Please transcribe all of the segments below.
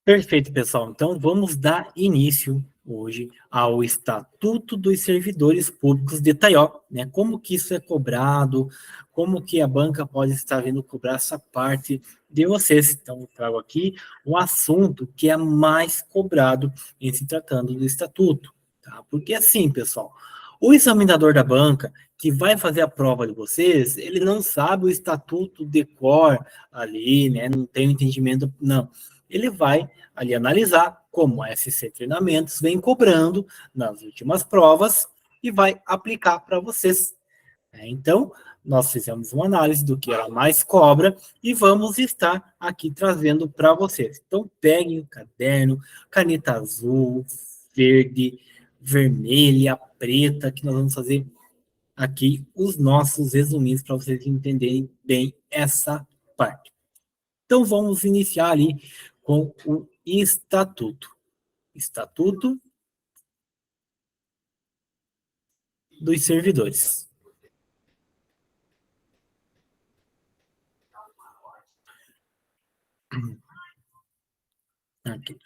Perfeito, pessoal. Então, vamos dar início hoje ao Estatuto dos Servidores Públicos de Taió, né? Como que isso é cobrado, como que a banca pode estar vindo cobrar essa parte de vocês. Então, eu trago aqui um assunto que é mais cobrado em se tratando do Estatuto, tá? Porque assim, pessoal, o examinador da banca que vai fazer a prova de vocês, ele não sabe o Estatuto de cor ali, né? Não tem o entendimento, não. Ele vai ali analisar como a SC Treinamentos vem cobrando nas últimas provas e vai aplicar para vocês. Então, nós fizemos uma análise do que ela mais cobra e vamos estar aqui trazendo para vocês. Então, peguem o caderno, caneta azul, verde, vermelha, preta, que nós vamos fazer aqui os nossos resuminhos para vocês entenderem bem essa parte. Então, vamos iniciar ali com o Estatuto. Estatuto dos Servidores. Aqui.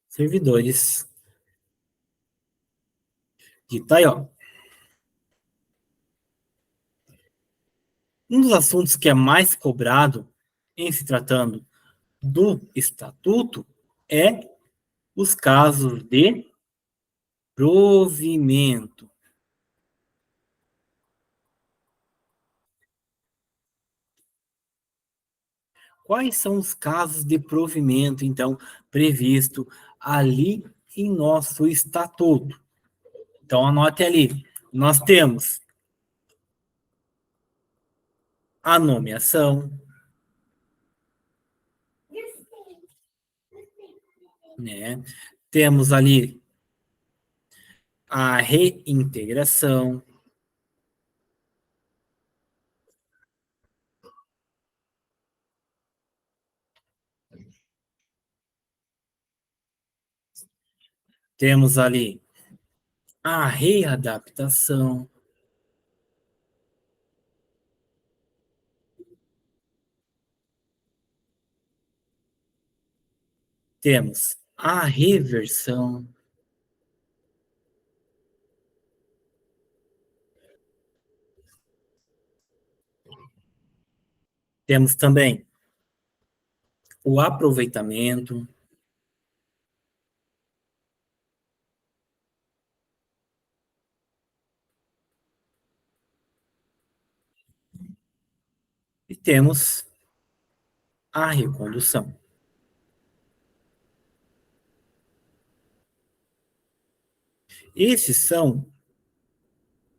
Servidores de Taiwan. Um dos assuntos que é mais cobrado em se tratando do Estatuto é os casos de provimento. Quais são os casos de provimento, então, previsto ali em nosso Estatuto? Então, anote ali. Nós temos a nomeação, né? Temos ali a reintegração, temos ali a readaptação, temos a reversão, temos também o aproveitamento, e temos a recondução. Esses são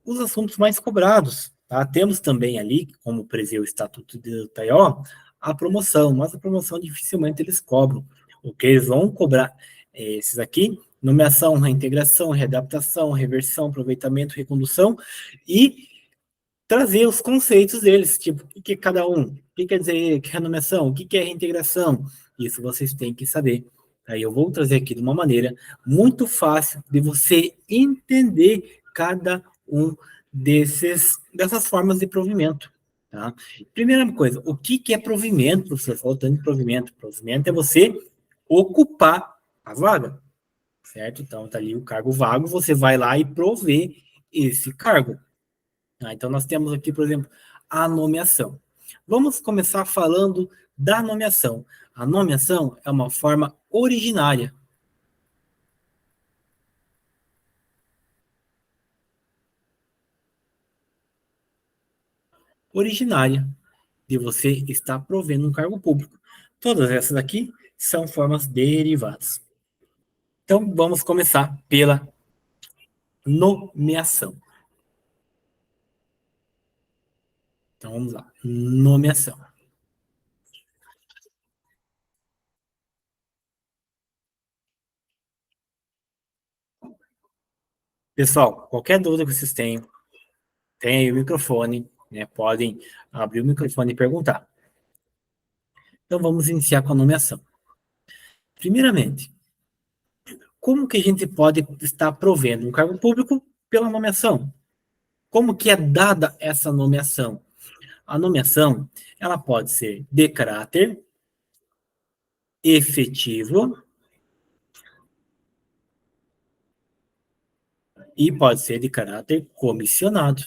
os assuntos mais cobrados. Tá? Temos também ali, como prevê o Estatuto de Taió, a promoção, mas a promoção dificilmente eles cobram. O que eles vão cobrar é esses aqui: nomeação, reintegração, readaptação, reversão, aproveitamento, recondução e trazer os conceitos deles, tipo, o que é cada um, o que quer dizer que é nomeação, o que é reintegração. Isso vocês têm que saber. Aí eu vou trazer aqui de uma maneira muito fácil de você entender cada um dessas formas de provimento. Tá? Primeira coisa, o que é provimento, professor? Faltando de provimento. Provimento é você ocupar a vaga, certo? Então, tá ali o cargo vago, você vai lá e provê esse cargo. Então, nós temos aqui, por exemplo, a nomeação. Vamos começar falando da nomeação. A nomeação é uma forma originária. Originária de você estar provendo um cargo público. Todas essas aqui são formas derivadas. Então, vamos começar pela nomeação. Então, vamos lá. Nomeação. Pessoal, qualquer dúvida que vocês tenham, tem aí o microfone, né? Podem abrir o microfone e perguntar. Então, vamos iniciar com a nomeação. Primeiramente, como que a gente pode estar provendo um cargo público pela nomeação? Como que é dada essa nomeação? A nomeação, ela pode ser de caráter efetivo e pode ser de caráter comissionado.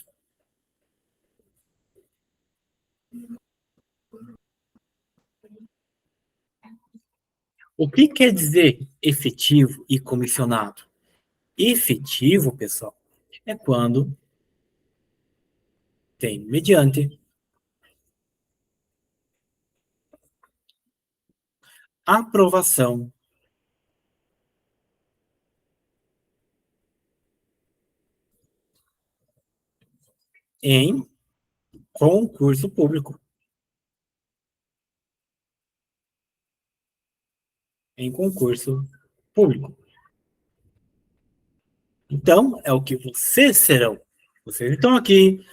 O que quer dizer efetivo e comissionado? Efetivo, pessoal, é quando tem mediante aprovação em concurso público. Em concurso público. Então, é o que vocês serão. Vocês estão aqui,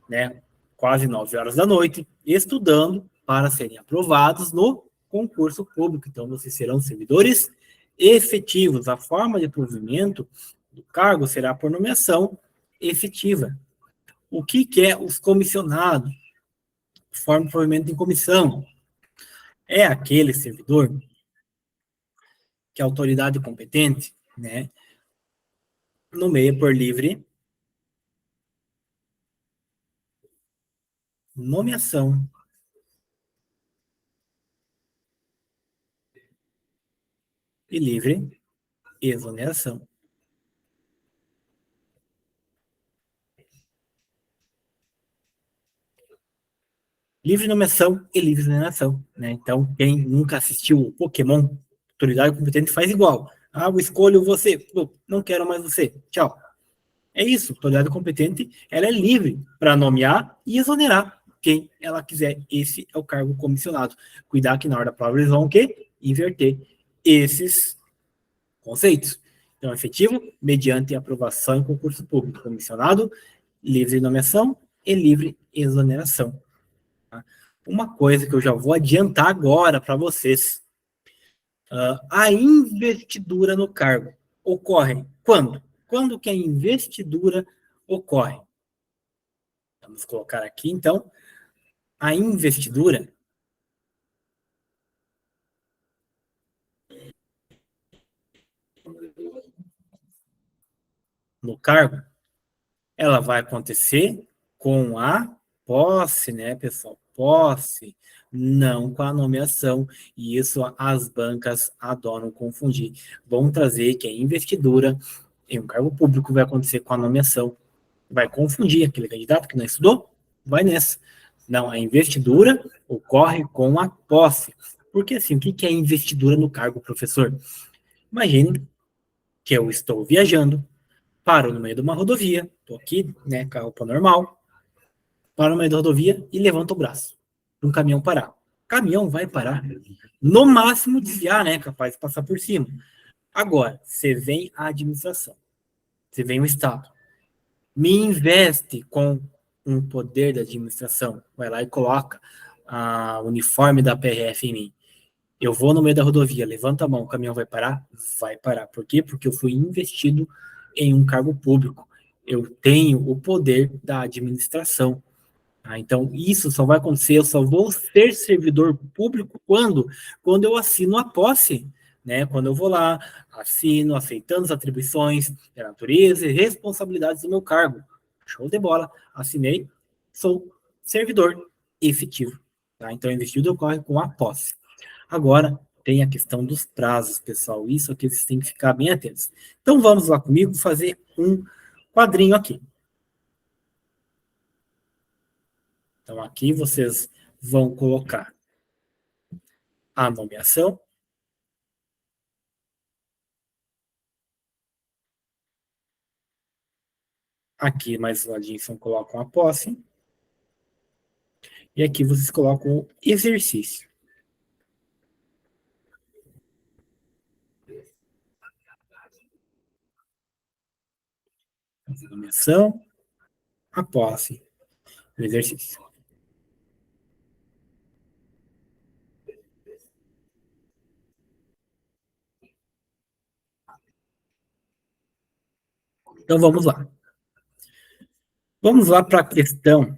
né, quase 9 horas da noite, estudando para serem aprovados no concurso público. Então, vocês serão servidores efetivos. A forma de provimento do cargo será por nomeação efetiva. O que é os comissionados? Forma de provimento em comissão. É aquele servidor que a autoridade competente, né, nomeia por livre nomeação e livre exoneração. Livre nomeação e livre exoneração, né? Então, quem nunca assistiu o Pokémon, autoridade competente faz igual. Ah, eu escolho você. Pô, não quero mais você. Tchau. É isso. Autoridade competente, ela é livre para nomear e exonerar quem ela quiser. Esse é o cargo comissionado. Cuidar que na hora da prova eles vão o quê? Inverter esses conceitos. Então, efetivo, mediante aprovação em concurso público. Comissionado, livre nomeação e livre exoneração. Tá? Uma coisa que eu já vou adiantar agora para vocês. A investidura no cargo ocorre quando? Quando que a investidura ocorre? Vamos colocar aqui, então, a investidura no cargo, ela vai acontecer com a posse, né, pessoal? Posse, não com a nomeação. E isso as bancas adoram confundir. Vão trazer que a investidura em um cargo público vai acontecer com a nomeação. Vai confundir aquele candidato que não estudou, vai nessa. Não, a investidura ocorre com a posse. Porque assim, o que é investidura no cargo, professor? Imagine que eu estou viajando, paro no meio de uma rodovia, estou aqui, né, com a roupa normal, paro no meio da rodovia e levanto o braço para um caminhão parar. O caminhão vai parar. No máximo desviar, né, capaz de passar por cima. Agora, você vem a administração, você vem o Estado, me investe com um poder da administração, vai lá e coloca o uniforme da PRF em mim. Eu vou no meio da rodovia, levanta a mão, o caminhão vai parar? Vai parar. Por quê? Porque eu fui investido em um cargo público. Eu tenho o poder da administração. Então, isso só vai acontecer, eu só vou ser servidor público quando? Quando eu assino a posse, né? Quando eu vou lá, assino, aceitando as atribuições da natureza e responsabilidades do meu cargo. Show de bola. Assinei, sou servidor efetivo. Tá? Então, a investida ocorre com a posse. Agora, tem a questão dos prazos, pessoal. Isso aqui vocês têm que ficar bem atentos. Então, vamos lá comigo fazer um quadrinho aqui. Então, aqui vocês vão colocar a nomeação. Aqui, mais um ladinho, vocês colocam a posse. E aqui vocês colocam o exercício. A nomeação, a posse, o exercício. Então, vamos lá. Vamos lá para a questão.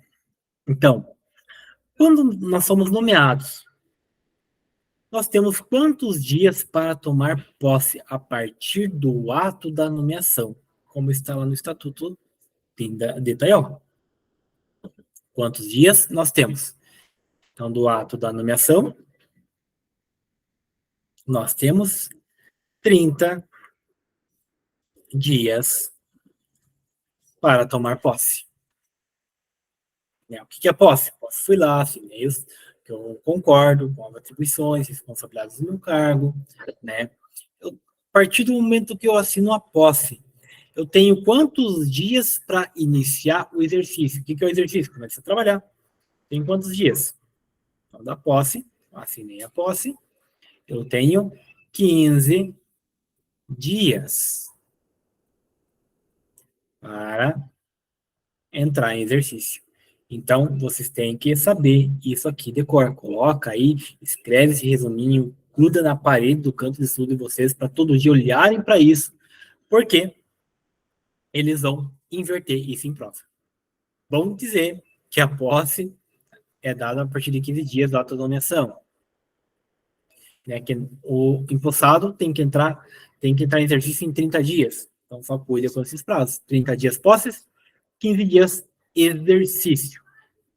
Então, quando nós somos nomeados, Nós temos quantos dias para tomar posse a partir do ato da nomeação, como está lá no Estatuto de Itaió. Quantos dias nós temos? Então, do ato da nomeação, nós temos 30 dias para tomar posse. Né? O que é posse? Posse fui lá, assinei que eu concordo com as atribuições, responsabilidades do meu cargo, né? A partir do momento que eu assino a posse, eu tenho quantos dias para iniciar o exercício? O que é o exercício? Começa a trabalhar. Tem quantos dias? Então, da posse, assinei a posse, eu tenho 15 dias para entrar em exercício. Então, vocês têm que saber isso aqui de cor. Coloca aí, escreve esse resuminho, gruda na parede do canto de estudo de vocês para todo dia olharem para isso, porque eles vão inverter isso em prova. Vão dizer que a posse é dada a partir de 15 dias da autonomeação. Né, que o empossado tem que entrar em exercício em 30 dias. Então, só cuida com esses prazos. 30 dias posses, 15 dias exercício.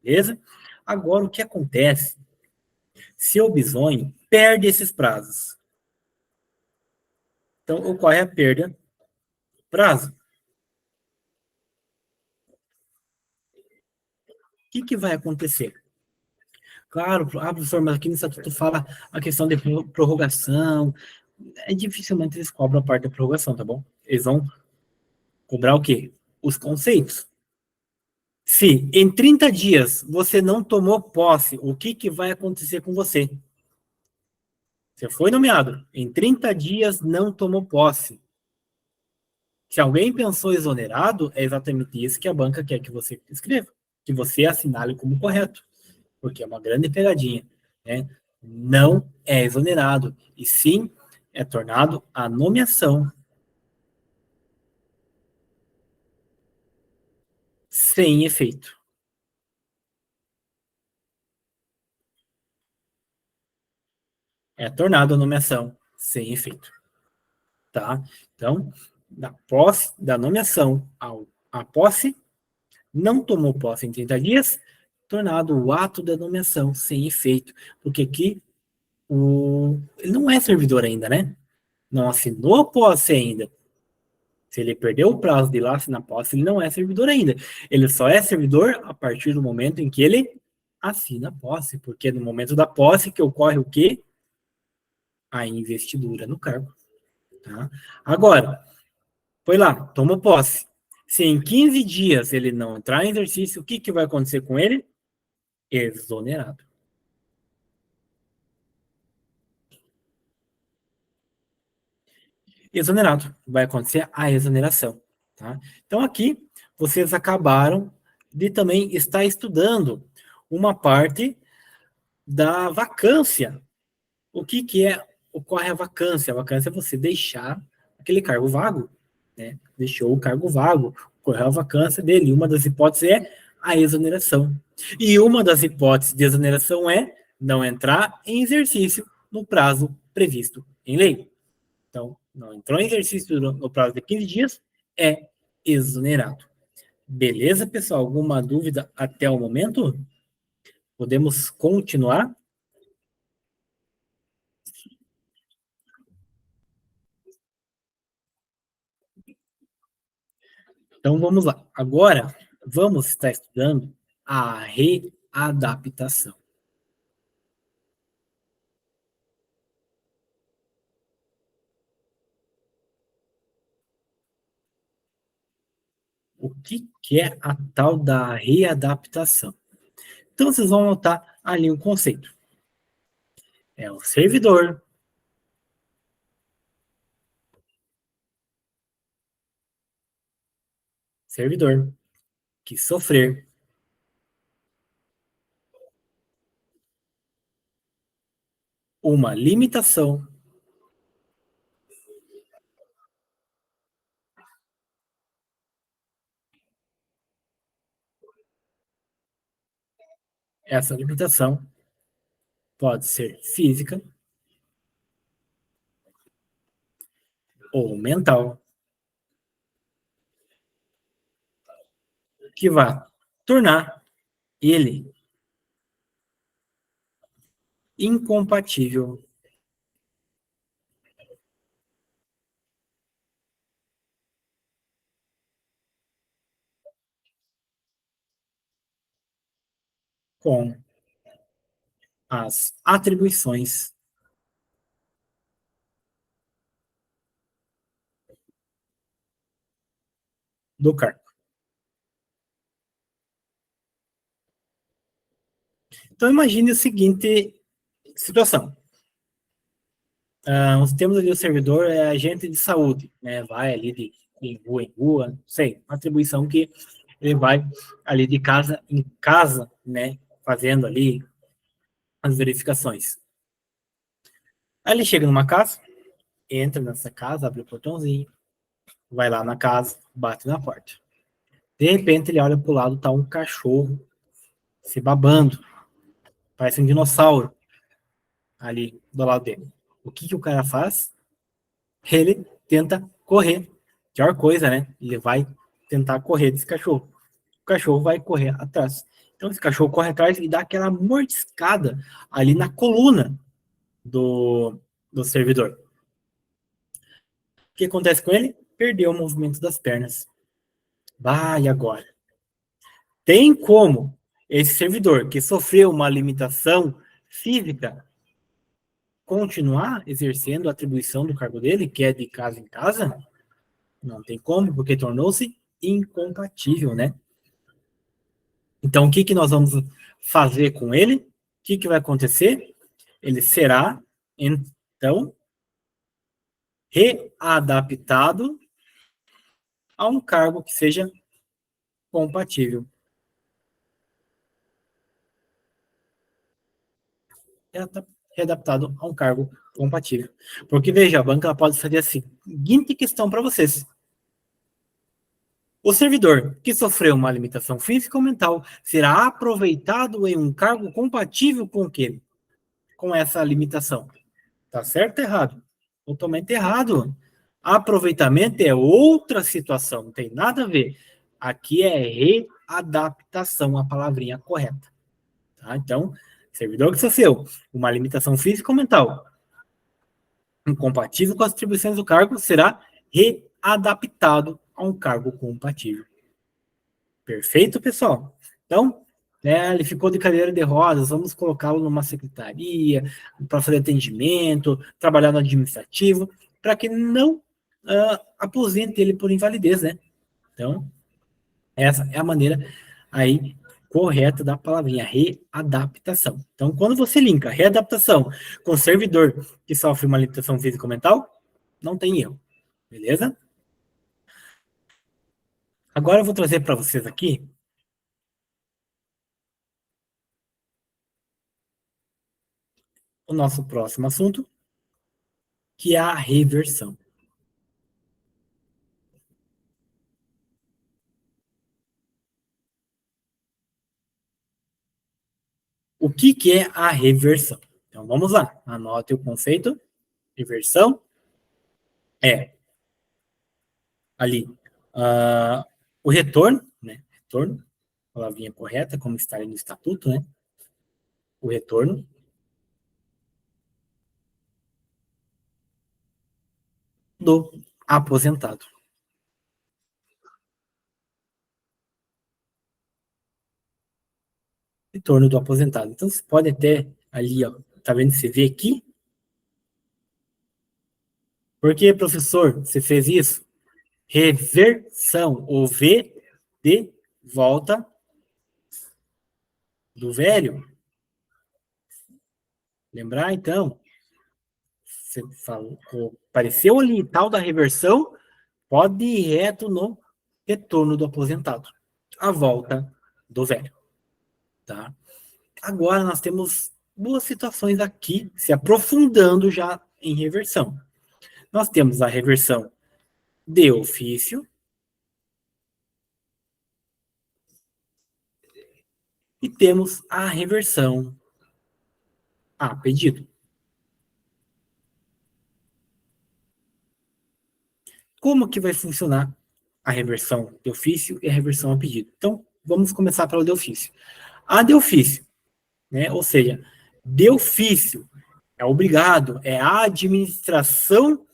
Beleza? Agora, o que acontece se o bisonho perde esses prazos? Então, ocorre a perda do prazo. O que vai acontecer? Claro, professor, mas aqui no estatuto fala a questão de prorrogação. Dificilmente eles cobram a parte da prorrogação, tá bom? Eles vão cobrar o quê? Os conceitos. Se em 30 dias você não tomou posse, o que vai acontecer com você? Você foi nomeado. Em 30 dias não tomou posse. Se alguém pensou exonerado, é exatamente isso que a banca quer que você escreva, que você assinale como correto, porque é uma grande pegadinha. Né? Não é exonerado, e sim é tornado a nomeação sem efeito. É tornado a nomeação sem efeito. Tá? Então, da posse, da nomeação à posse, não tomou posse em 30 dias, tornado o ato da nomeação sem efeito, porque aqui ele não é servidor ainda, né? Não assinou a posse ainda. Se ele perdeu o prazo de lá assinar a posse, ele não é servidor ainda. Ele só é servidor a partir do momento em que ele assina a posse, porque no momento da posse que ocorre o quê? A investidura no cargo. Tá? Agora, foi lá, tomou posse. Se em 15 dias ele não entrar em exercício, o que vai acontecer com ele? Exonerado. Exonerado. Vai acontecer a exoneração. Tá? Então, aqui, vocês acabaram de também estar estudando uma parte da vacância. O que é ocorre a vacância? A vacância é você deixar aquele cargo vago. Né? Deixou o cargo vago, ocorreu a vacância dele. Uma das hipóteses é a exoneração. E uma das hipóteses de exoneração é não entrar em exercício no prazo previsto em lei. Então, não entrou em exercício no prazo de 15 dias, é exonerado. Beleza, pessoal? Alguma dúvida até o momento? Podemos continuar? Então, vamos lá. Agora, vamos estar estudando a readaptação. O que é a tal da readaptação? Então, vocês vão notar ali um conceito. É o servidor que sofrer uma limitação, essa limitação pode ser física, ou mental, que vai tornar ele incompatível com as atribuições do cargo. Então, imagine a seguinte situação. Nós temos ali o servidor, é agente de saúde, né? Vai ali de em rua, não sei, uma atribuição que ele vai ali de casa em casa, né? Fazendo ali as verificações. Aí ele chega numa casa, entra nessa casa, abre o portãozinho, vai lá na casa, bate na porta. De repente ele olha pro lado, tá um cachorro se babando, parece um dinossauro ali do lado dele. O que que o cara faz? Ele tenta correr. Pior coisa, né? Ele vai tentar correr desse cachorro. O cachorro vai correr atrás. Então esse cachorro corre atrás e dá aquela mordiscada ali na coluna do, do servidor. O que acontece com ele? Perdeu o movimento das pernas. Vai agora. Tem como esse servidor que sofreu uma limitação física continuar exercendo a atribuição do cargo dele, que é de casa em casa? Não tem como, porque tornou-se incompatível, né? Então, o que, que nós vamos fazer com ele? O que, que vai acontecer? Ele será, então, readaptado a um cargo que seja compatível. Readaptado a um cargo compatível. Porque, veja, a banca pode fazer a seguinte questão para vocês. O servidor que sofreu uma limitação física ou mental será aproveitado em um cargo compatível com o quê? Com essa limitação. Tá certo ou errado? Totalmente errado. Aproveitamento é outra situação, não tem nada a ver. Aqui é readaptação, a palavrinha correta. Tá? Então, servidor que sofreu uma limitação física ou mental incompatível com as atribuições do cargo será readaptado a um cargo compatível. Perfeito, pessoal? Então, né, ele ficou de cadeira de rodas, vamos colocá-lo numa secretaria para fazer atendimento, trabalhar no administrativo, para que não aposente ele por invalidez, né? Então, essa é a maneira aí correta da palavrinha, readaptação. Então, quando você linka readaptação com servidor que sofre uma limitação físico-mental, não tem erro, beleza? Agora eu vou trazer para vocês aqui o nosso próximo assunto, que é a reversão. O que, que é a reversão? Então vamos lá, anote o conceito. Reversão é ali o retorno, né? Retorno, palavrinha correta, como está aí no estatuto, né? O retorno do aposentado. Retorno do aposentado. Então você pode até ali, ó, tá vendo? Você vê aqui. Por que, professor, você fez isso? Reversão, o V de volta do velho. Lembrar, então, você falou, apareceu ali tal da reversão, pode ir reto no retorno do aposentado, a volta do velho, tá? Agora nós temos duas situações aqui se aprofundando já em reversão. Nós temos a reversão de ofício e temos a reversão a pedido. como que vai funcionar a reversão de ofício e a reversão a pedido? Então, vamos começar pelo de ofício. A de ofício, né? Ou seja, de ofício é obrigado, é a administração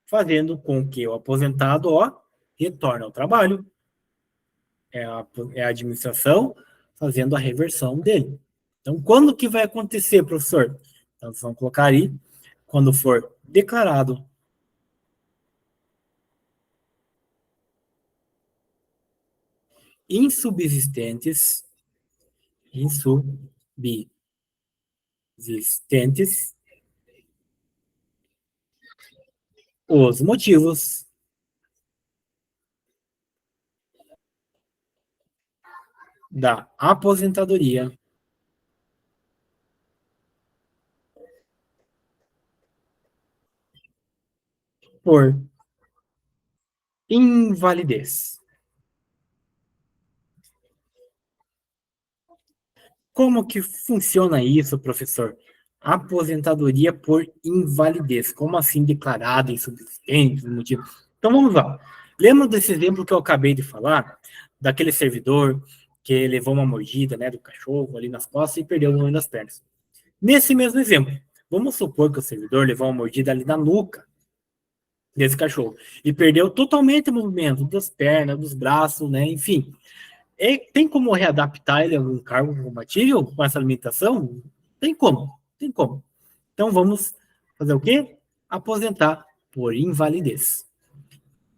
fazendo com que o aposentado, ó, retorne ao trabalho. É a administração fazendo a reversão dele. Então, quando que vai acontecer, professor? Então, vamos colocar aí, quando for declarado insubsistentes, insubsistentes os motivos da aposentadoria por invalidez. Como que funciona isso, professor? Aposentadoria por invalidez. Como assim declarada insubsistente, motivo? Então vamos lá. Lembra desse exemplo que eu acabei de falar? Daquele servidor que levou uma mordida, né, do cachorro ali nas costas e perdeu o movimento das pernas. Nesse mesmo exemplo, vamos supor que o servidor levou uma mordida ali na nuca desse cachorro e perdeu totalmente o movimento das pernas, dos braços, né, enfim. Tem como readaptar ele a algum cargo compatível com essa limitação? Tem como, tem como. Então vamos fazer o quê? Aposentar por invalidez.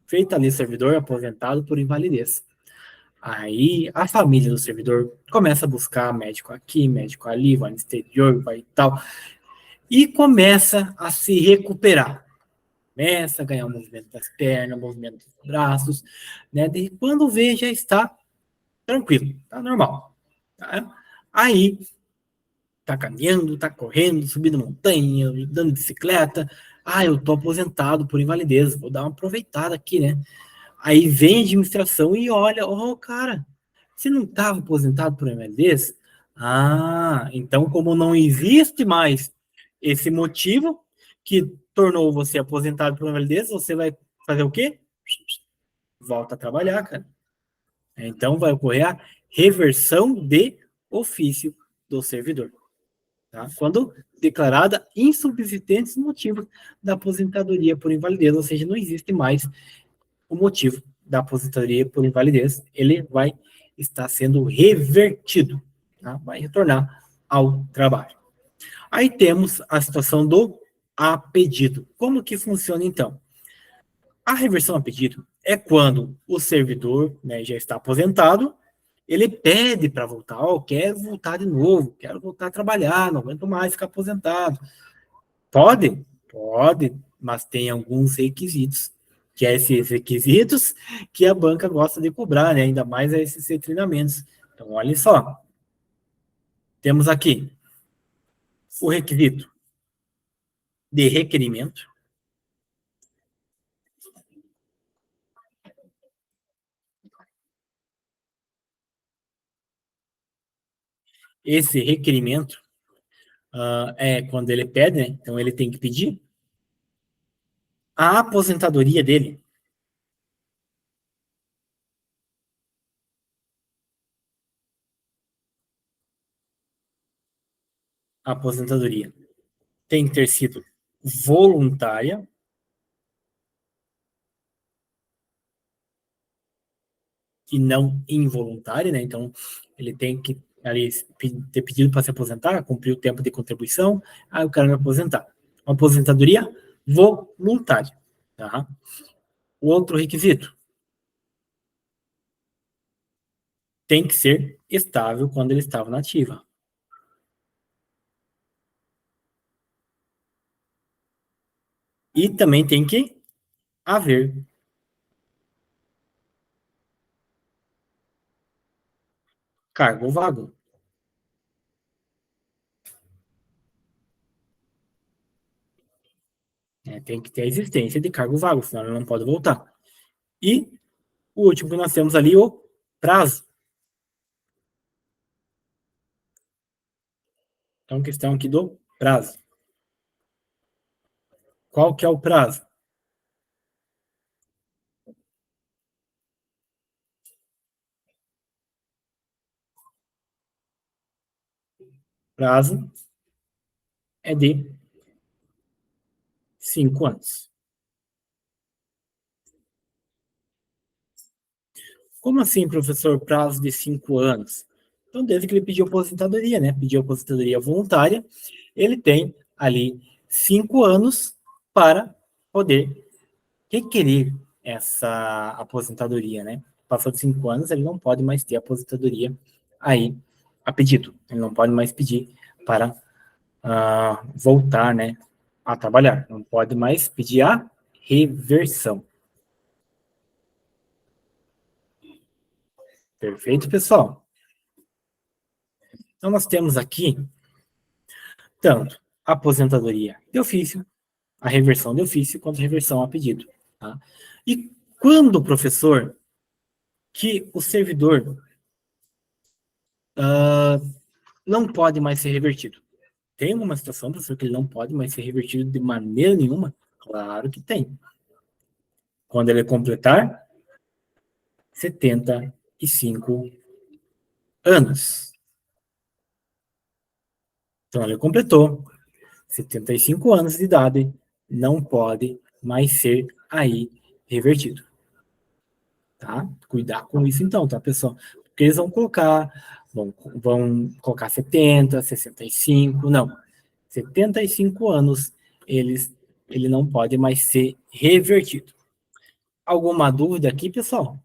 Feito ali servidor aposentado por invalidez. Aí a família do servidor começa a buscar médico aqui, médico ali, vai no exterior, vai e tal, e começa a se recuperar. Começa a ganhar o movimento das pernas, o movimento dos braços, né? E quando vê, já está tranquilo, tá normal. Tá? Aí, tá caminhando, tá correndo, subindo montanha, dando bicicleta. Ah, eu tô aposentado por invalidez, vou dar uma aproveitada aqui, né? Aí vem a administração e olha, ó, oh, cara, você não estava aposentado por invalidez? Ah, então como não existe mais esse motivo que tornou você aposentado por invalidez, você vai fazer o quê? Volta a trabalhar, cara. Então vai ocorrer a reversão de ofício do servidor. Tá? Quando declarada insubsistentes motivos da aposentadoria por invalidez, ou seja, não existe mais o motivo da aposentadoria por invalidez, ele vai estar sendo revertido, tá? Vai retornar ao trabalho. Aí temos a situação do a pedido. Como que funciona então? A reversão a pedido é quando o servidor, né, já está aposentado, ele pede para voltar, oh, quero voltar de novo, quero voltar a trabalhar, não aguento mais ficar aposentado. Pode? Pode, mas tem alguns requisitos, que é esses requisitos que a banca gosta de cobrar, né? Ainda mais esses treinamentos. Então, olha só, temos aqui o requisito de requerimento. Esse requerimento é quando ele pede, né? Então ele tem que pedir a aposentadoria dele. A aposentadoria tem que ter sido voluntária e não involuntária, né? Então, ele tem que ali, ter pedido para se aposentar, cumprir o tempo de contribuição, aí o cara vai aposentar. Uma aposentadoria voluntária, tá? O outro requisito tem que ser estável quando ele estava na ativa. E também tem que haver cargo vago. Né? Tem que ter a existência de cargo vago, senão ele não pode voltar. E o último que nós temos ali, o prazo. Então, questão aqui do prazo. Qual que é o prazo? prazo é de 5 anos. Como assim, professor, prazo de 5 anos? Então, desde que ele pediu aposentadoria, né? Pediu aposentadoria voluntária, ele tem ali 5 anos para poder requerer essa aposentadoria, né? Passou de 5 anos, ele não pode mais ter aposentadoria aí a pedido. Ele não pode mais pedir para voltar, né, a trabalhar. Não pode mais pedir a reversão. Perfeito, pessoal? Então, nós temos aqui tanto a aposentadoria de ofício, a reversão de ofício, quanto a reversão a pedido. Tá? E quando o professor que o servidor não pode mais ser revertido? Tem alguma situação, professor, que ele não pode mais ser revertido de maneira nenhuma? Claro que tem. Quando ele completar 75 anos. Então, ele completou 75 anos de idade, não pode mais ser aí revertido. Tá? Cuidar com isso então, tá, pessoal? Porque eles vão colocar 70, 65, não. 75 anos, ele não pode mais ser revertido. Alguma dúvida aqui, pessoal?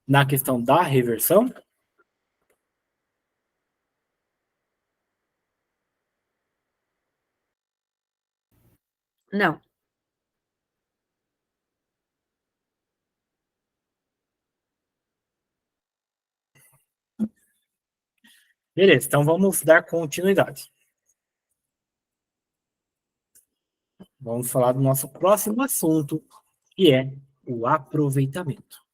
Na questão da reversão? Não. Beleza, então vamos dar continuidade. Vamos falar do nosso próximo assunto, que é o aproveitamento.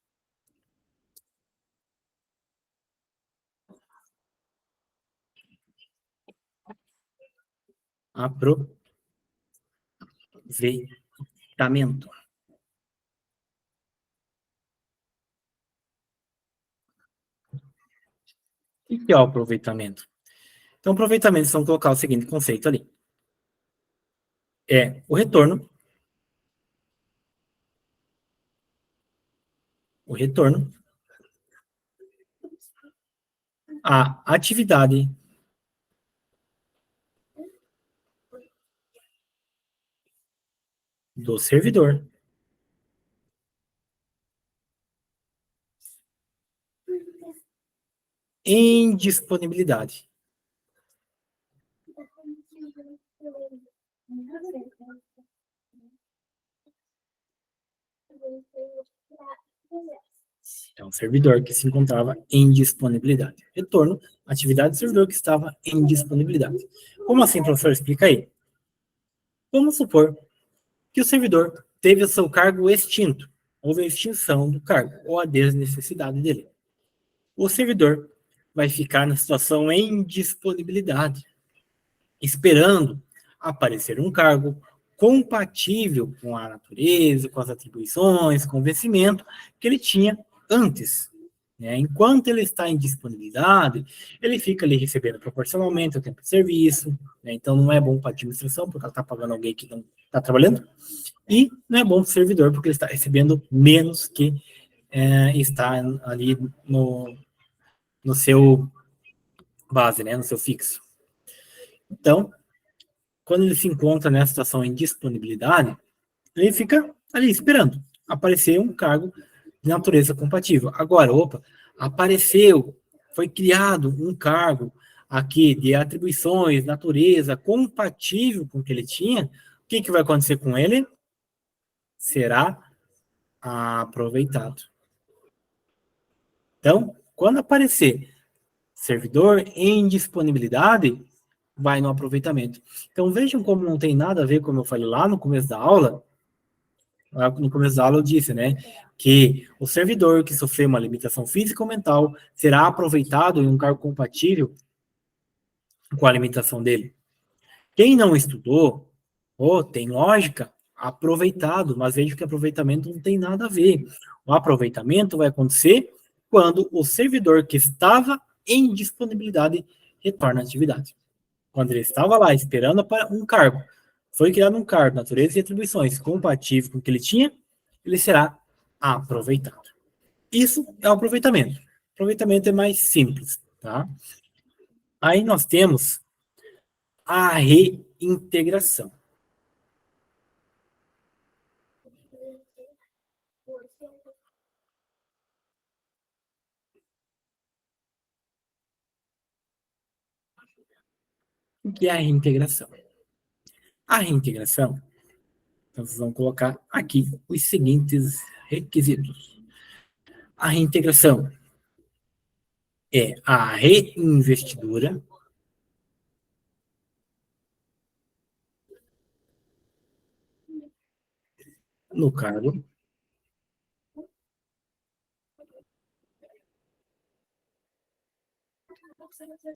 Aproveitamento. O que é o aproveitamento? Então, aproveitamento, vamos colocar o seguinte conceito ali. É o retorno à atividade do servidor em disponibilidade. É um servidor que se encontrava em disponibilidade. Retorno, atividade do servidor que estava em disponibilidade. Como assim, professor? Explica aí. Vamos supor que o servidor teve o seu cargo extinto. Houve a extinção do cargo ou a desnecessidade dele. O servidor vai ficar na situação em disponibilidade, esperando aparecer um cargo compatível com a natureza, com as atribuições, com o vencimento que ele tinha antes. Né? Enquanto ele está em disponibilidade, ele fica ali recebendo proporcionalmente o tempo de serviço, né? Então não é bom para a administração, porque ela está pagando alguém que não está trabalhando, e não é bom para o servidor, porque ele está recebendo menos que está ali no seu base, né? No seu fixo. Então, quando ele se encontra nessa situação em disponibilidade, ele fica ali esperando aparecer um cargo de natureza compatível. Agora, apareceu, foi criado um cargo aqui de atribuições, natureza compatível com o que ele tinha, o que vai acontecer com ele? Será aproveitado. Então, quando aparecer servidor em disponibilidade, vai no aproveitamento. Então, vejam como não tem nada a ver, como eu falei lá no começo da aula. Lá no começo da aula eu disse, né, que o servidor que sofreu uma limitação física ou mental será aproveitado em um cargo compatível com a limitação dele. Quem não estudou, tem lógica, aproveitado, mas veja que aproveitamento não tem nada a ver. O aproveitamento vai acontecer quando o servidor que estava em disponibilidade retorna à atividade. Quando ele estava lá esperando para um cargo, foi criado um cargo, natureza e atribuições compatíveis com o que ele tinha, ele será aproveitado. Isso é o aproveitamento. O aproveitamento é mais simples, tá? Aí nós temos a reintegração. O que é a reintegração? A reintegração, então vocês vão colocar aqui os seguintes requisitos. A reintegração é a reinvestidura no cargo.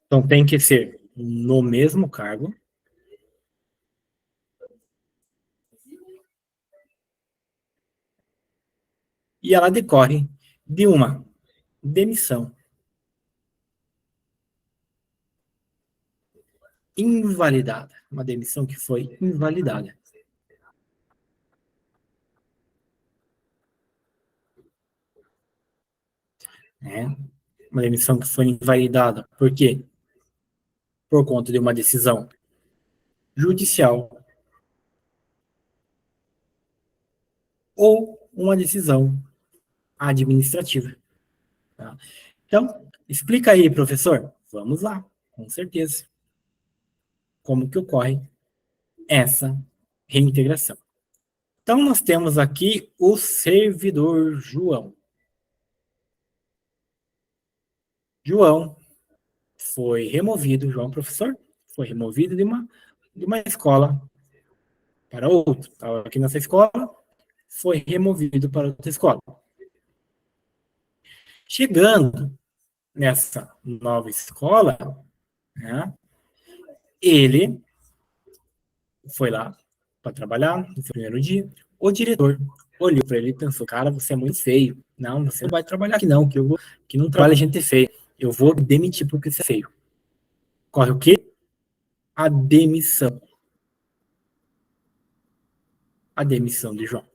Então tem que ser no mesmo cargo e ela decorre de uma demissão invalidada, uma demissão que foi invalidada. Né? Uma demissão que foi invalidada. Por quê? Por conta de uma decisão judicial ou uma decisão administrativa. Tá? Então, explica aí, professor. Vamos lá, com certeza. Como que ocorre essa reintegração? Então, nós temos aqui o servidor João. João foi removido, João professor, foi removido de uma escola para outra. Estava aqui nessa escola, foi removido para outra escola. Chegando nessa nova escola, né, ele foi lá para trabalhar no primeiro dia. O diretor olhou para ele e pensou: cara, você é muito feio. Não, você não vai trabalhar aqui, não, que não trabalha gente feia. Eu vou demitir porque você é feio. Corre o quê? A demissão. A demissão de João.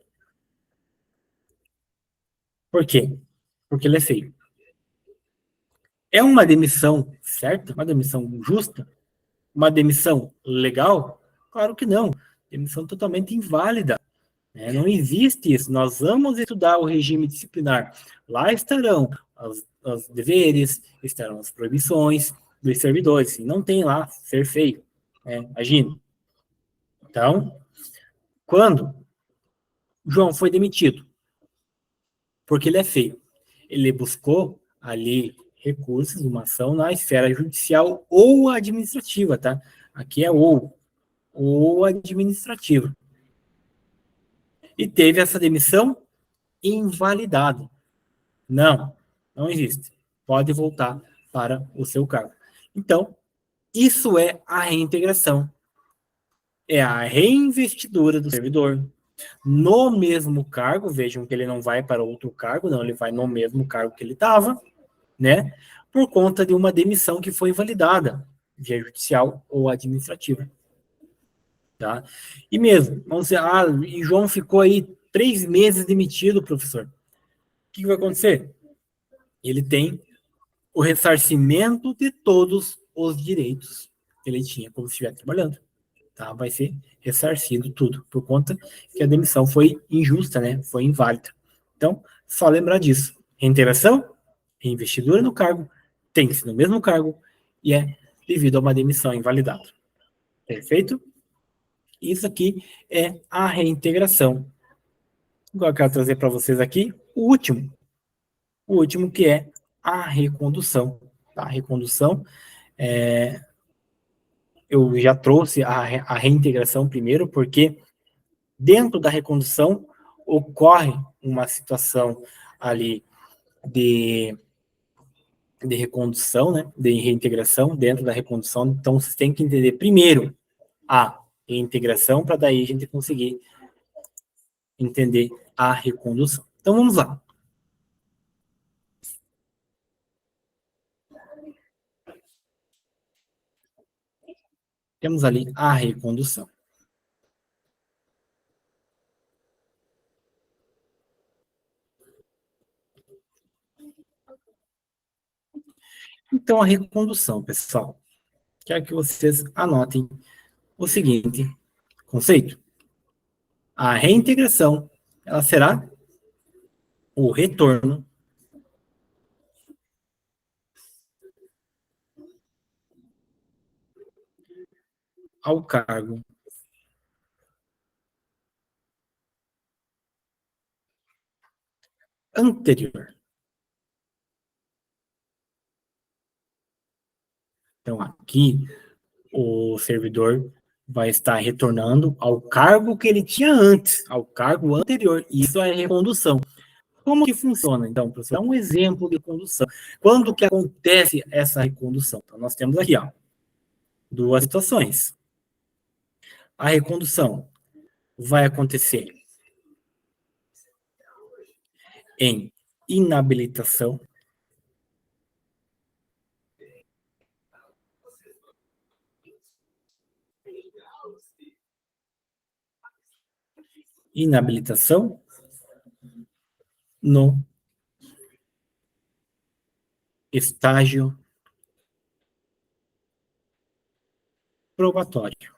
Por quê? Porque ele é feio. É uma demissão certa? Uma demissão justa? Uma demissão legal? Claro que não. Demissão totalmente inválida. Né? Não existe isso. Nós vamos estudar o regime disciplinar. Lá estarão os deveres, estarão as proibições dos servidores. E não tem lá ser feio. Né? Imagine. Então, quando João foi demitido, porque ele é feio, ele buscou ali recursos, uma ação na esfera judicial ou administrativa, tá? Aqui é ou administrativa. E teve essa demissão invalidada. Não, não existe. Pode voltar para o seu cargo. Então, isso é a reintegração. É a reinvestidura do servidor no mesmo cargo. Vejam que ele não vai para outro cargo, não, ele vai no mesmo cargo que ele estava, né? Por conta de uma demissão que foi validada, via judicial ou administrativa. Tá? E mesmo, vamos dizer, e João ficou aí 3 meses demitido, professor. O que vai acontecer? Ele tem o ressarcimento de todos os direitos que ele tinha como se estivesse trabalhando. Tá? Vai ser ressarcido tudo, por conta que a demissão foi injusta, né? Foi inválida. Então, só lembrar disso. Reinteração, reinvestidura no cargo, tem que ser no mesmo cargo e é devido a uma demissão invalidada. Perfeito? Isso aqui é a reintegração. Agora eu quero trazer para vocês aqui o último que é a recondução. Tá? A recondução, eu já trouxe a reintegração primeiro, porque dentro da recondução ocorre uma situação ali de, de recondução, né, de reintegração dentro da recondução. Então, vocês têm que entender primeiro a reintegração para daí a gente conseguir entender a recondução. Então, vamos lá. temos ali a recondução. Então, a recondução, pessoal, quero que vocês anotem o seguinte conceito. A reintegração, ela será o retorno ao cargo anterior. Então, aqui, o servidor vai estar retornando ao cargo que ele tinha antes, ao cargo anterior. Isso é recondução. Como que funciona? Então, professor, um exemplo de recondução. Quando que acontece essa recondução? Então, nós temos aqui, ó, duas situações. A recondução vai acontecer em inabilitação, inabilitação no estágio probatório.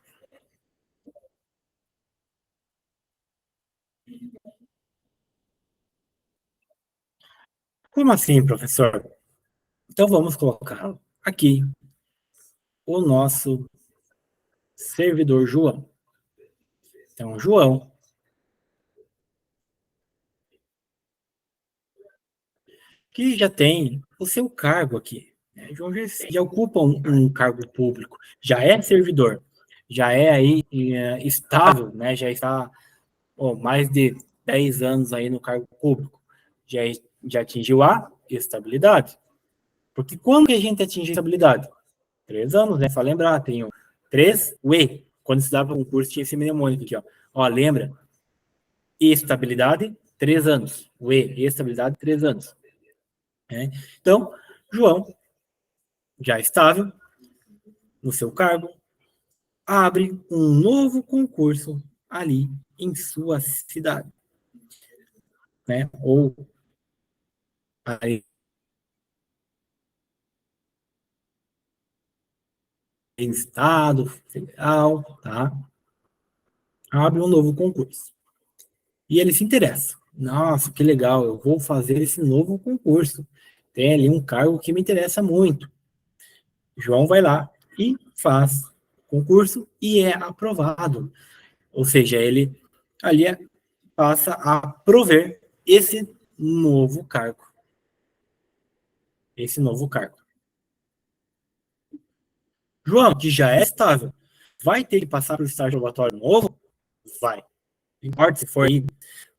Como assim, professor? Então vamos colocar aqui o nosso servidor João. Então, João, que já tem o seu cargo aqui, né? João já ocupa um cargo público, já é servidor, já é aí estável, né? Já está mais de 10 anos aí no cargo público, já, já atingiu a estabilidade. Porque quando que a gente atinge a estabilidade? 3 anos, né? Só lembrar, tem o 3, o E. Quando se dava concurso, tinha esse mnemônico aqui, ó. Ó, lembra? Estabilidade, 3 anos. O E, estabilidade, 3 anos. Né? Então, João, já estável no seu cargo, abre um novo concurso ali em sua cidade. Né? Ou aí, em estado, federal, tá? Abre um novo concurso. E ele se interessa. Nossa, que legal, eu vou fazer esse novo concurso. Tem ali um cargo que me interessa muito. João vai lá e faz concurso e é aprovado. Ou seja, ele ali passa a prover esse novo cargo. Esse novo cargo. João, que já é estável, vai ter que passar por estágio probatório novo? Vai. Não importa se for aí,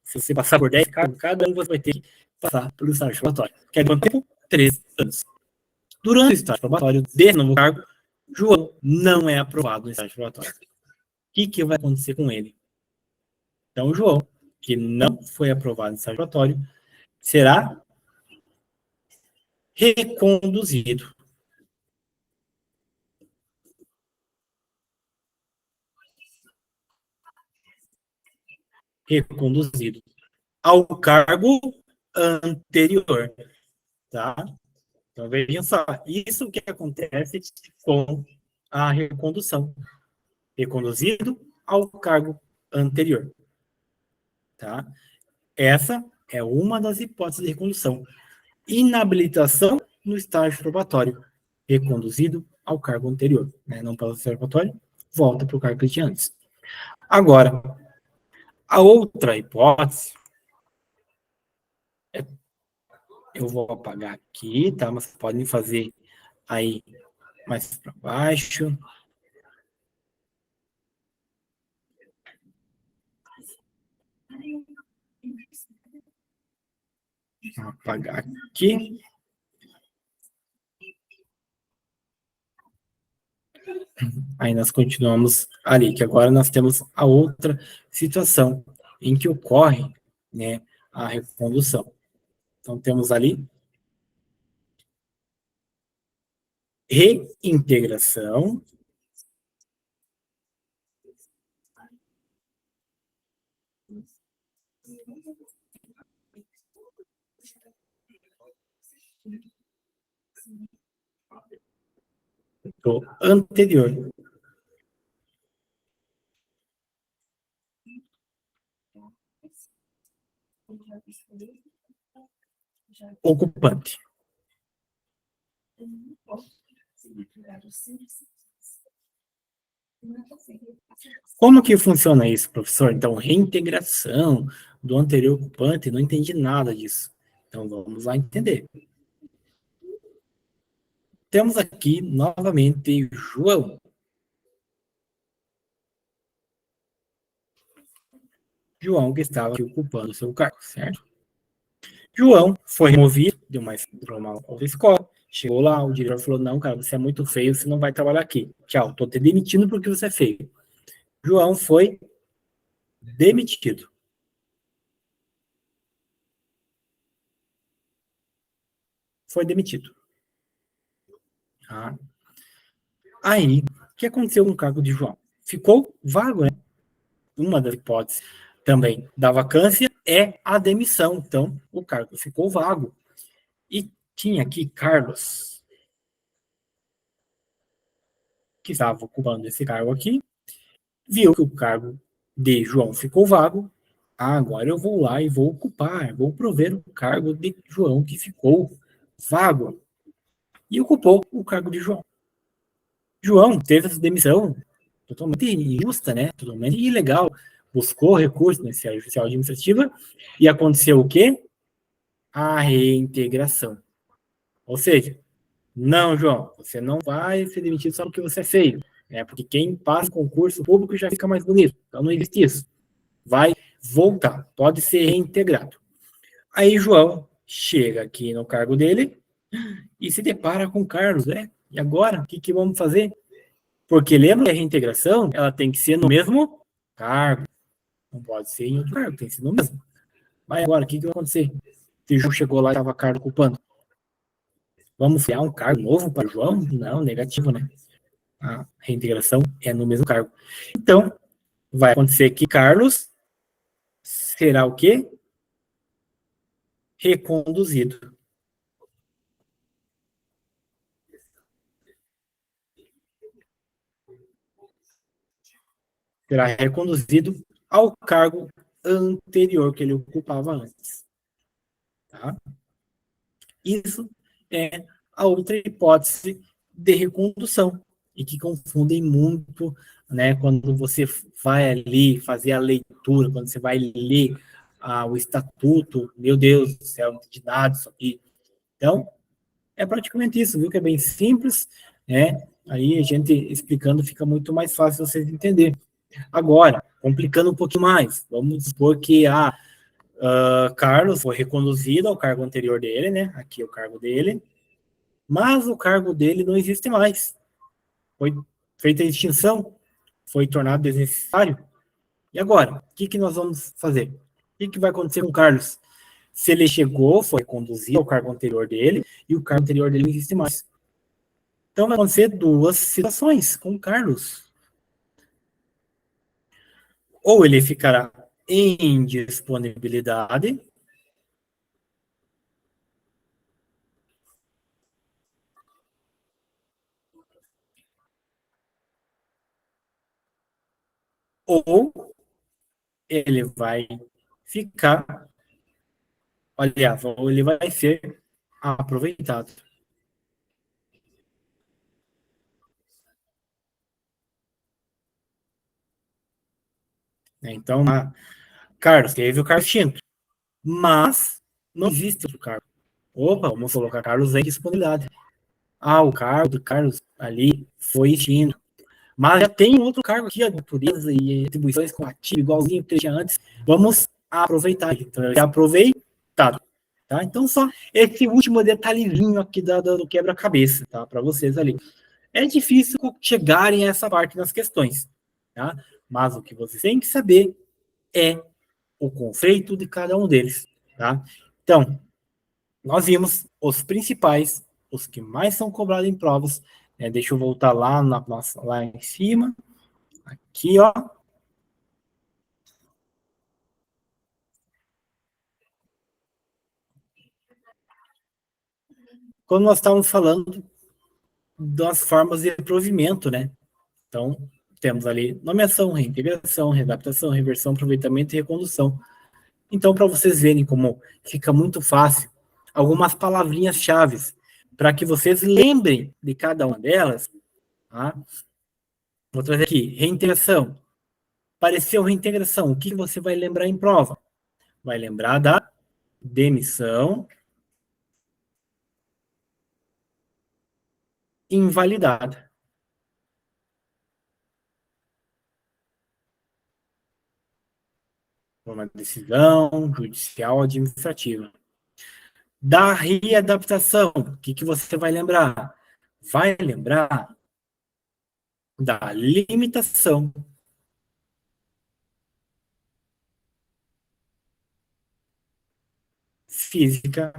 se você passar por 10 cargos, cada um você vai ter que passar pelo estágio probatório. Que é quanto tempo? 3 anos. Durante o estágio probatório desse novo cargo, João não é aprovado no estágio probatório. O que vai acontecer com ele? Então, João, que não foi aprovado no estágio probatório, será reconduzido. Reconduzido ao cargo anterior, tá? Então, vejam só, isso que acontece com a recondução. Reconduzido ao cargo anterior, tá? Essa é uma das hipóteses de recondução. Inabilitação no estágio probatório, reconduzido ao cargo anterior, né? Não pelo estágio probatório, volta para o cargo que tinha antes. Agora, a outra hipótese, eu vou apagar aqui, tá? Mas podem fazer aí mais para baixo. Vou apagar aqui. Aí nós continuamos ali, que agora nós temos a outra situação em que ocorre, né, a recondução. Então temos ali reintegração Do anterior. Ocupante. Como que funciona isso, professor? Então, reintegração do anterior ocupante, não entendi nada disso. Então, vamos lá entender. Temos aqui, novamente, João. João que estava aqui ocupando o seu cargo, certo? João foi removido de uma outra escola. Chegou lá, o diretor falou: não, cara, você é muito feio, você não vai trabalhar aqui. Tchau, tô te demitindo porque você é feio. João foi demitido. Foi demitido. Tá? Aí, o que aconteceu com o cargo de João? Ficou vago, né? Uma das hipóteses também da vacância é a demissão. Então, o cargo ficou vago. E tinha aqui Carlos, que estava ocupando esse cargo aqui, viu que o cargo de João ficou vago. Ah, agora eu vou lá e vou ocupar, vou prover o cargo de João que ficou vago. E ocupou o cargo de João. João teve essa demissão totalmente injusta, né? Totalmente ilegal. Buscou recurso na Justiça Judicial Administrativa e aconteceu o quê? A reintegração. Ou seja, não, João, você não vai ser demitido só porque você é feio. Porque quem passa concurso público já fica mais bonito. Então não existe isso. Vai voltar, pode ser reintegrado. Aí João chega aqui no cargo dele e se depara com Carlos, né? E agora, o que vamos fazer? Porque lembra que a reintegração, ela tem que ser no mesmo cargo. Não pode ser em outro cargo, tem que ser no mesmo. Mas agora, o que vai acontecer? Se o João chegou lá e estava Carlos ocupando. Vamos criar um cargo novo para o João? Não, negativo, né? A reintegração é no mesmo cargo. Então, vai acontecer que Carlos será o quê? Reconduzido. Será reconduzido ao cargo anterior que ele ocupava antes. Tá? Isso é a outra hipótese de recondução, e que confundem muito, né, quando você vai ali fazer a leitura, quando você vai ler o estatuto, meu Deus do céu, não entendi nada isso aqui. Então, é praticamente isso, viu, que é bem simples, né, aí a gente explicando fica muito mais fácil vocês entenderem. Agora, complicando um pouquinho mais, vamos supor que Carlos foi reconduzido ao cargo anterior dele, né, aqui é o cargo dele, mas o cargo dele não existe mais. Foi feita a extinção, foi tornado desnecessário. E agora? O que nós vamos fazer? O que vai acontecer com o Carlos? Se ele chegou, foi conduzido ao cargo anterior dele, e o cargo anterior dele não existe mais. Então vai acontecer duas situações com o Carlos. Ou ele ficará em disponibilidade, ou ele vai ficar, aliás, ou ele vai ser aproveitado. Então, Carlos, teve o Carlos Tinto, mas não existe outro cargo. Opa, vamos colocar Carlos em disponibilidade. O cargo do Carlos ali foi extinto. Mas já tem outro cargo aqui, a natureza e atribuições compatíveis, igualzinho que tinha antes. Vamos aproveitar. Então, é aproveitado. Tá? Então, só esse último detalhezinho aqui do quebra-cabeça, tá? Para vocês ali. É difícil chegarem a essa parte nas questões, tá? Mas o que vocês têm que saber é o conceito de cada um deles, tá? Então, nós vimos os principais, os que mais são cobrados em provas. Deixa eu voltar lá em cima. Aqui, ó. quando nós estávamos falando das formas de provimento, né? Então, temos ali nomeação, reintegração, readaptação, reversão, aproveitamento e recondução. Então, para vocês verem como fica muito fácil, algumas palavrinhas-chave para que vocês lembrem de cada uma delas, tá? Vou trazer aqui, reintegração. Apareceu reintegração, o que você vai lembrar em prova? Vai lembrar da demissão invalidada. Uma decisão judicial administrativa. Da readaptação, o que você vai lembrar? Vai lembrar da limitação física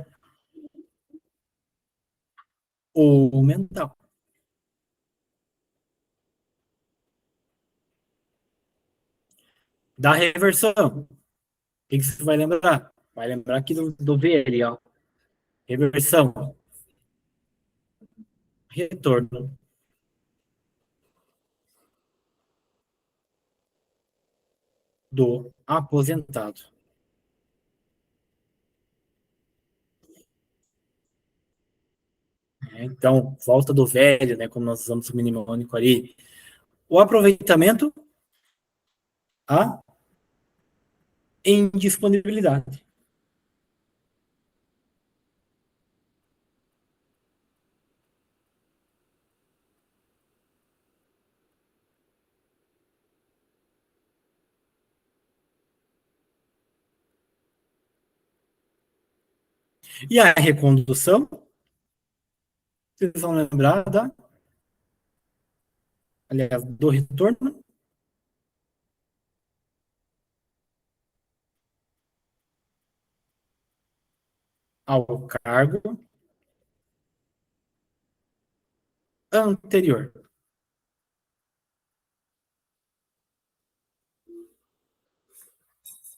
ou mental. Da reversão, o que você vai lembrar? Vai lembrar aqui do V ali, ó. Reversão, retorno do aposentado. Então, volta do velho, né, como nós usamos o mnemônico ali. O aproveitamento, a indisponibilidade. E a recondução, vocês vão lembrar aliás, do retorno ao cargo anterior.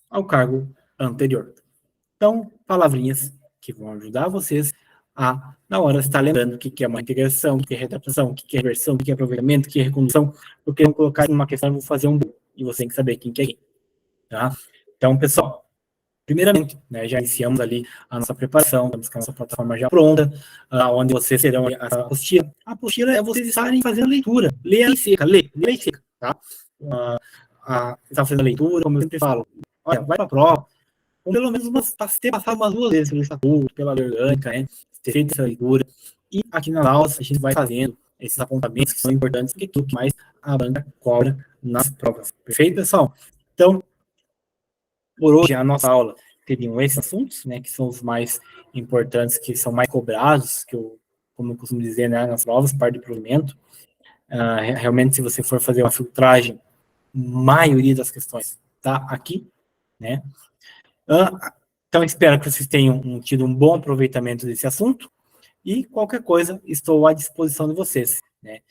Ao cargo anterior. Então, palavrinhas que vão ajudar vocês a, na hora, estar lembrando o que é uma integração, o que é readaptação, o que é reversão, o que é aproveitamento, o que é recondução, porque vão colocar em uma questão, eu vou fazer um e você tem que saber quem que é quem. Tá? Então, pessoal, primeiramente, né, já iniciamos ali a nossa preparação, temos a nossa plataforma já pronta, onde vocês terão a apostila. A apostila é vocês estarem fazendo a leitura. Lê a seca, lê a seca, tá? Está fazendo a leitura, como eu sempre falo, olha, vai para a prova, ou pelo menos ter passado umas 2 vezes pelo estatuto, pela lei orgânica, né? Ter feito essa leitura. E aqui na aula a gente vai fazendo esses apontamentos que são importantes, porque é aquilo que mais a banca cobra nas provas. Perfeito, pessoal? Então, por hoje, a nossa aula teriam esses assuntos, né, que são os mais importantes, que são mais cobrados, que eu, como eu costumo dizer, né, nas provas, parte de provimento. Realmente, se você for fazer uma filtragem, maioria das questões está aqui, né? Então, espero que vocês tenham tido um bom aproveitamento desse assunto e qualquer coisa, estou à disposição de vocês, né?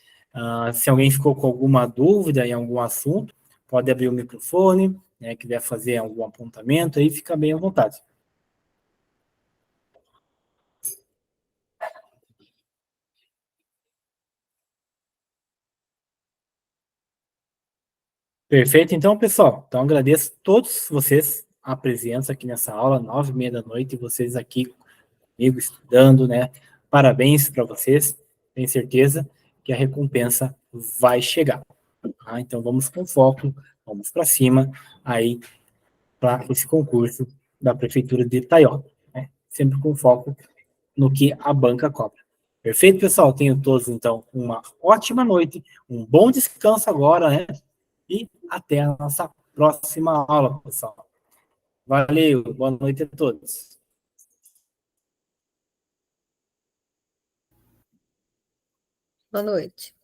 Se alguém ficou com alguma dúvida em algum assunto, pode abrir o microfone, né, quiser fazer algum apontamento, aí fica bem à vontade. Perfeito, então, pessoal, então agradeço a todos vocês a presença aqui nessa aula, 9h30 da noite, vocês aqui comigo estudando, né? Parabéns para vocês, tenho certeza que a recompensa vai chegar. Tá? Então vamos com foco, vamos para cima aí para esse concurso da Prefeitura de Itaió, né? Sempre com foco no que a banca cobra. Perfeito, pessoal? Tenham todos, então, uma ótima noite, um bom descanso agora, né? E até a nossa próxima aula, pessoal. Valeu, boa noite a todos. Boa noite.